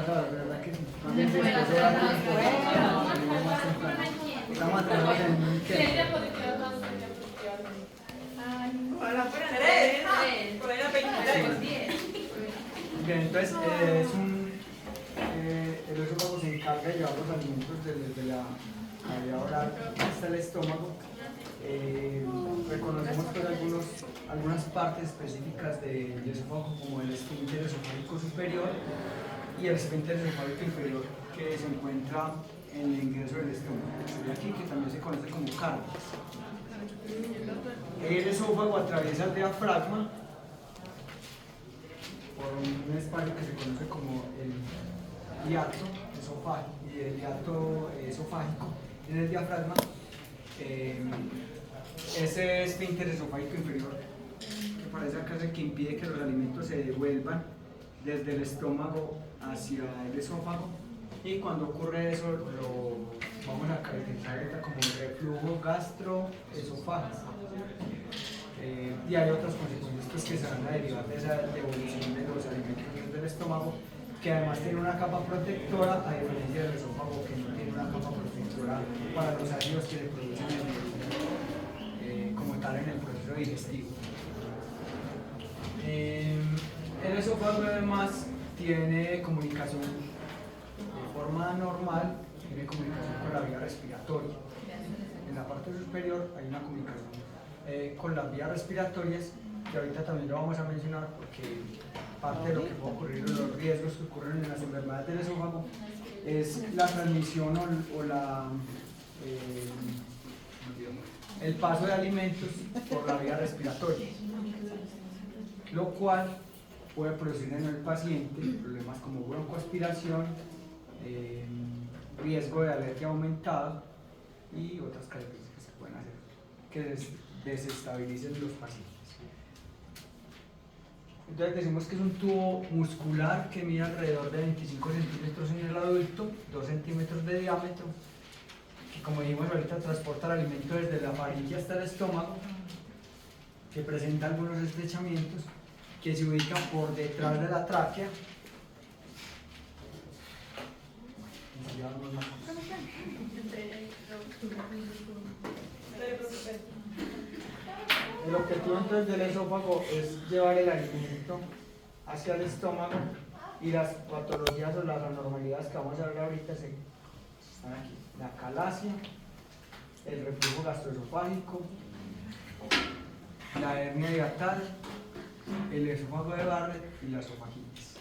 atrasado, de verdad que sí. También después de la más temprano. Estamos atrasados en ¿qué? Bien, entonces el esófago se encarga de llevar los alimentos desde la cavidad oral hasta el estómago. Reconocemos pues algunas partes específicas del esófago como el esfínter esofágico superior y el esfínter esofágico inferior que se encuentra en el ingreso del estómago. Y aquí que también se conoce como cardias. El esófago atraviesa el diafragma por un espacio que se conoce como el hiato esofágico en el diafragma. Ese esfínter esofágico inferior que parece acá es el que impide que los alimentos se devuelvan desde el estómago hacia el esófago, y cuando ocurre eso lo vamos a caracterizar como reflujo gastroesofágico. Y hay otras consecuencias pues, que se van a derivar de esa devolución de los alimentos del estómago, que además tiene una capa protectora, a diferencia del esófago que no tiene una capa protectora para los ácidos que se producen como tal en el proceso digestivo. El esófago además tiene comunicación de forma normal, tiene comunicación con la vía respiratoria. En la parte superior hay una comunicación con las vías respiratorias, que ahorita también lo vamos a mencionar porque parte de lo que puede ocurrir, los riesgos que ocurren en las enfermedades del esófago, es la transmisión el paso de alimentos por la vía respiratoria, lo cual puede producir en el paciente problemas como broncoaspiración, riesgo de alergia aumentado y otras características que se pueden hacer que desestabilicen los pacientes. Entonces decimos que es un tubo muscular que mide alrededor de 25 centímetros en el adulto, 2 centímetros de diámetro, que como dijimos ahorita transporta el alimento desde la faringe hasta el estómago, que presenta algunos estrechamientos, que se ubican por detrás de la tráquea. El objetivo entonces del esófago es llevar el alimento hacia el estómago, y las patologías o las anormalidades que vamos a ver ahorita están aquí: la acalasia, el reflujo gastroesofágico, la hernia hiatal, el esófago de Barrett y la esofagitis.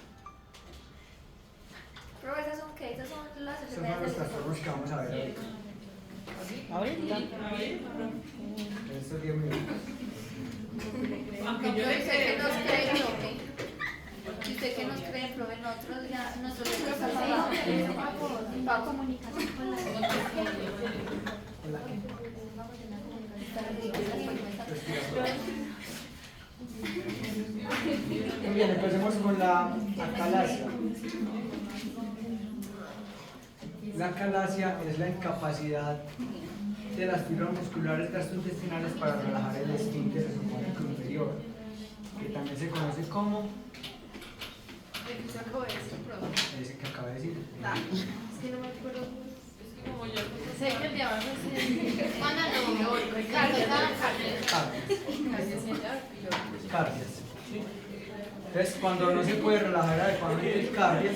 Pero esas son ¿qué? Esas son las Esos son los trastornos que vamos a ver ahorita. En estos 10 minutos. Aunque yo le sé que nos cree, profe. Si usted que nos cree, profe, nosotros ya, nosotros va comunicación con la Muy bien, empecemos con la acalasia. La acalasia es la incapacidad de las fibras musculares gastrointestinales para relajar el esfínter esofágico inferior, que también se conoce como ese que acaba de decir. Es que no me acuerdo. Es que como yo Sé que el de abajo es Cardias. Entonces, cuando no se puede relajar adecuadamente el cardias,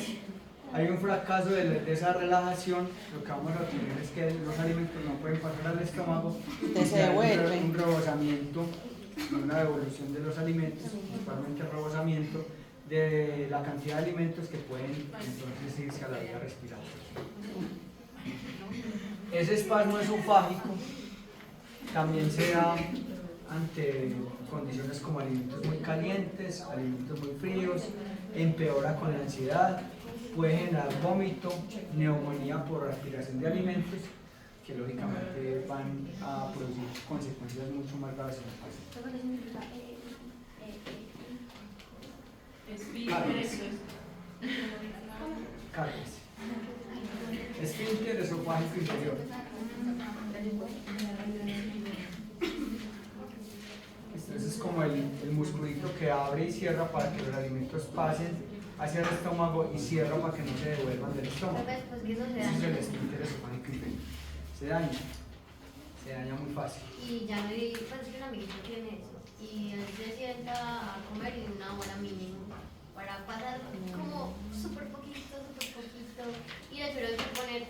hay un fracaso de esa relajación. Lo que vamos a obtener es que los alimentos no pueden pasar al estómago, se devuelve. un rebosamiento, una devolución de los alimentos, principalmente el rebosamiento de la cantidad de alimentos que pueden entonces irse a la vía respiratoria. Ese espasmo esofágico también se da ante condiciones como alimentos muy calientes, alimentos muy fríos, empeora con la ansiedad, puede generar vómito, neumonía por aspiración de alimentos, que lógicamente van a producir consecuencias mucho más graves en el paciente. Cardias. Esfínter esofágico inferior. Entonces es como el musculito que abre y cierra para que los alimentos pasen hacia el estómago y cierra para que no se devuelvan del estómago. Pues que eso se Ese es daña. el esfínter esofágico inferior. Se daña muy fácil. Y ya no hay, pues que un amiguito tiene eso. Y él se sienta a comer en una hora mínimo. Para pasar como súper poquito. Y le tuvieron que poner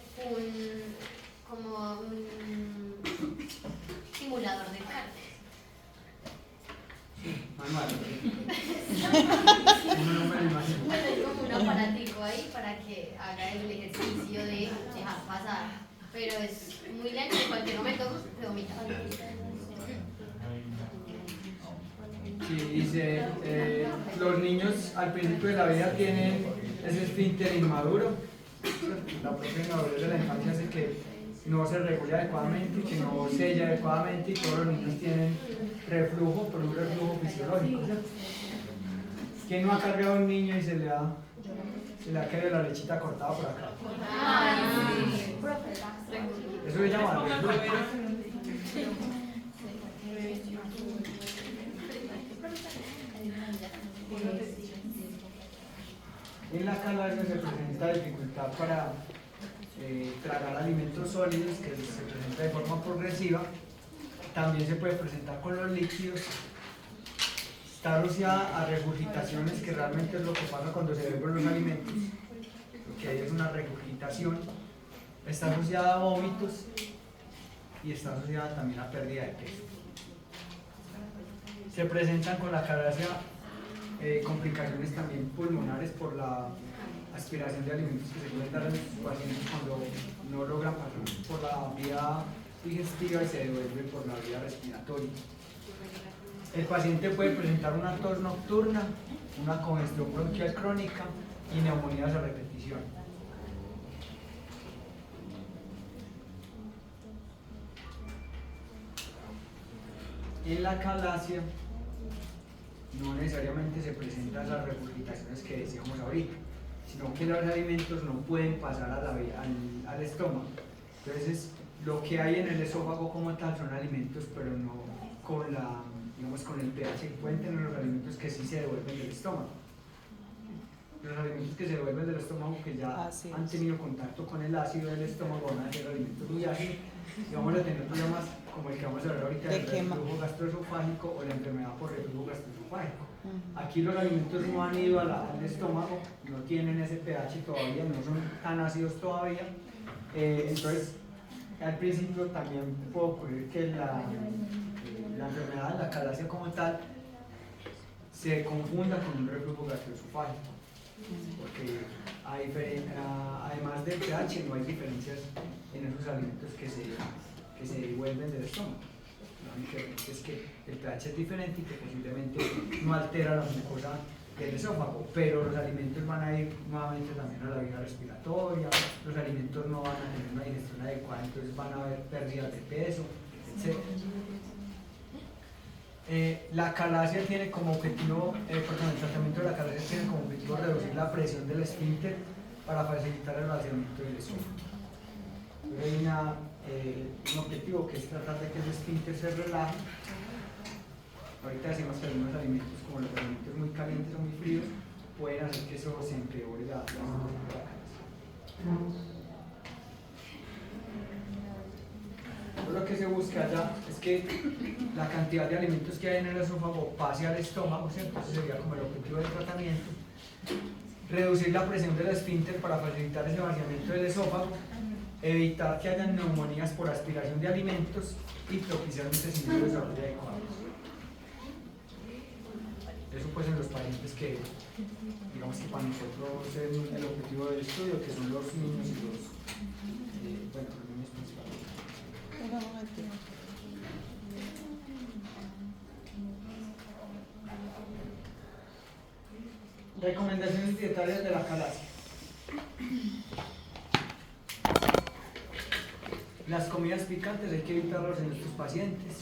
como un simulador de carne. Manual. Uno no me lo imagino. Bueno, es como un aparatico ahí para que haga el ejercicio de dejar pasar. Pero es muy lento, en cualquier momento se vomita. Sí, dice, los niños al principio de la vida tienen ese esfínter inmaduro. La propia inmadurez de la infancia hace que no se regule adecuadamente, que no sella adecuadamente y todos los niños tienen reflujo, por un reflujo fisiológico, ¿cierto? ¿Quién no ha cargado a un niño y se le ha quedado la lechita cortada por acá? Eso se llama reflujo. En la calasia se presenta dificultad para tragar alimentos sólidos, que se presenta de forma progresiva. También se puede presentar con los líquidos. Está asociada a regurgitaciones, que realmente es lo que pasa cuando se beben los alimentos. Lo que hay es una regurgitación. Está asociada a vómitos y está asociada también a pérdida de peso. Se presentan con la calasia complicaciones también pulmonares por la aspiración de alimentos que se pueden dar a los pacientes cuando no logran pasar por la vía digestiva y se devuelven por la vía respiratoria. El paciente puede presentar una tos nocturna, una congestión bronquial crónica y neumonías a repetición. En la calasia no necesariamente se presentan las regurgitaciones que decíamos ahorita, sino que los alimentos no pueden pasar a al estómago. Entonces, lo que hay en el esófago como tal son alimentos, pero no con con el pH que pueden tener los alimentos que sí se devuelven del estómago. Los alimentos que se devuelven del estómago, que ya han tenido contacto con el ácido del estómago, van a ser alimentos muy ácidos y vamos a tener problemas como el que vamos a ver ahorita del reflujo gastroesofágico o la enfermedad por reflujo gastroesofágico. Aquí los alimentos no han ido al estómago, no tienen ese pH todavía, no son tan ácidos todavía. Entonces, al principio también puede ocurrir que la enfermedad, la calasia como tal, se confunda con un reflujo gastroesofágico, porque además del pH no hay diferencias en esos alimentos que se devuelven del estómago. La única diferencia es que el pH es diferente y que posiblemente no altera la mucosa del esófago, pero los alimentos van a ir nuevamente también a la vía respiratoria, los alimentos no van a tener una digestión adecuada, entonces van a haber pérdidas de peso, etc. La calasia tiene como objetivo, el tratamiento de la calasia tiene como objetivo reducir la presión del esfínter para facilitar el vaciamiento del esófago. Hay un objetivo que es tratar de que el esfínter se relaje. Ahorita decimos que algunos alimentos, como los alimentos muy calientes o muy fríos, pueden hacer que eso se empeore la situación de la calasia. Lo que se busca ya es que la cantidad de alimentos que hay en el esófago pase al estómago, ¿cierto? Ese sería como el objetivo del tratamiento. Reducir la presión del esfínter para facilitar ese vaciamiento del esófago, evitar que haya neumonías por aspiración de alimentos y propiciar un crecimiento de desarrollo adecuado. Eso pues en los pacientes que, digamos que para nosotros es el objetivo del estudio, que son los niños y los niños principalmente. Recomendaciones dietarias de la calasia. Las comidas picantes hay que evitarlas en nuestros pacientes.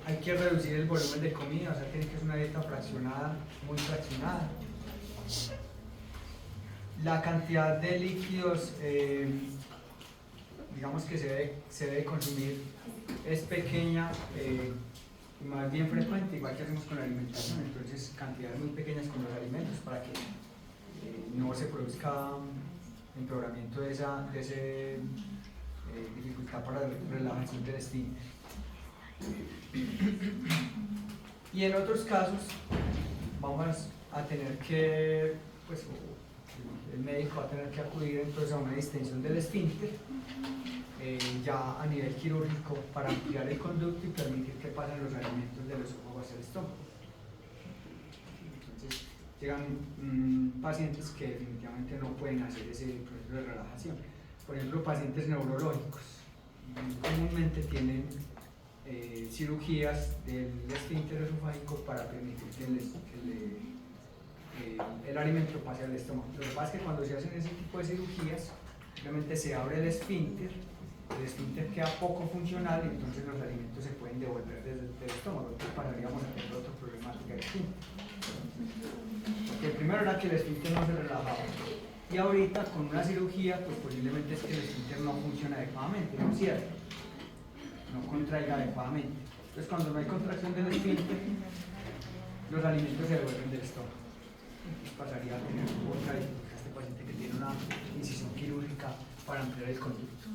Hay que reducir el volumen de comida, o sea, tiene que ser una dieta fraccionada, muy fraccionada. La cantidad de líquidos, digamos que se debe consumir, es pequeña y más bien frecuente, igual que hacemos con la alimentación, entonces cantidades muy pequeñas con los alimentos para que no se produzca empeoramiento de esa dificultad para la relajación del esfínter. Y en otros casos vamos a tener que, pues el médico va a tener que acudir entonces a una distensión del esfínter ya a nivel quirúrgico para ampliar el conducto y permitir que pasen los alimentos del esófago hacia el estómago. Entonces llegan pacientes que definitivamente no pueden hacer ese proceso de relajación. Por ejemplo, pacientes neurológicos comúnmente tienen cirugías del esfínter esofágico para permitir que el alimento pase al estómago. Lo que pasa es que cuando se hacen ese tipo de cirugías, simplemente se abre el esfínter queda poco funcional y entonces los alimentos se pueden devolver desde el estómago, entonces pasaríamos a tener otra problemática distinta. Porque el primero era que el esfínter no se relajaba, y ahorita con una cirugía, pues posiblemente es que el esfínter no funciona adecuadamente, no cierra, no contraiga adecuadamente. Entonces cuando no hay contracción del esfínter, los alimentos se devuelven del estómago. Entonces pasaría a tener otra dificultad este paciente que tiene una incisión quirúrgica para ampliar el conducto.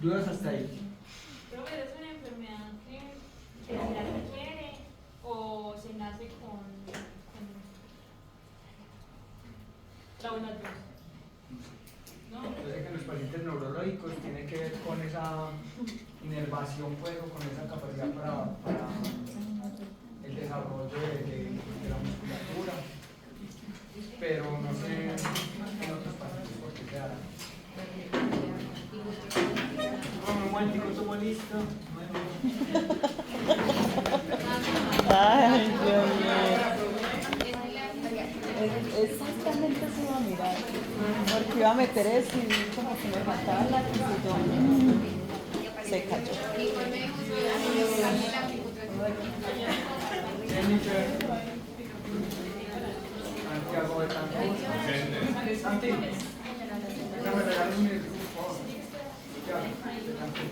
¿Dudas hasta ahí? Pero es una enfermedad que se la requiere o se nace con traumatismo. ¿No? Yo sé que en los pacientes neurológicos tiene que ver con esa inervación, pues, o con esa capacidad para el desarrollo de la musculatura, pero no sé en otros pacientes por qué se da. Un momentico, tomo listo. Ay, Dios mío. Exactamente eso iba a mirar. Porque iba a meter eso y como que me faltaba la decisión. Se cayó. Santiago de Cancún. Santi, déjame regalar un minuto, por favor. Ya, de Cancún.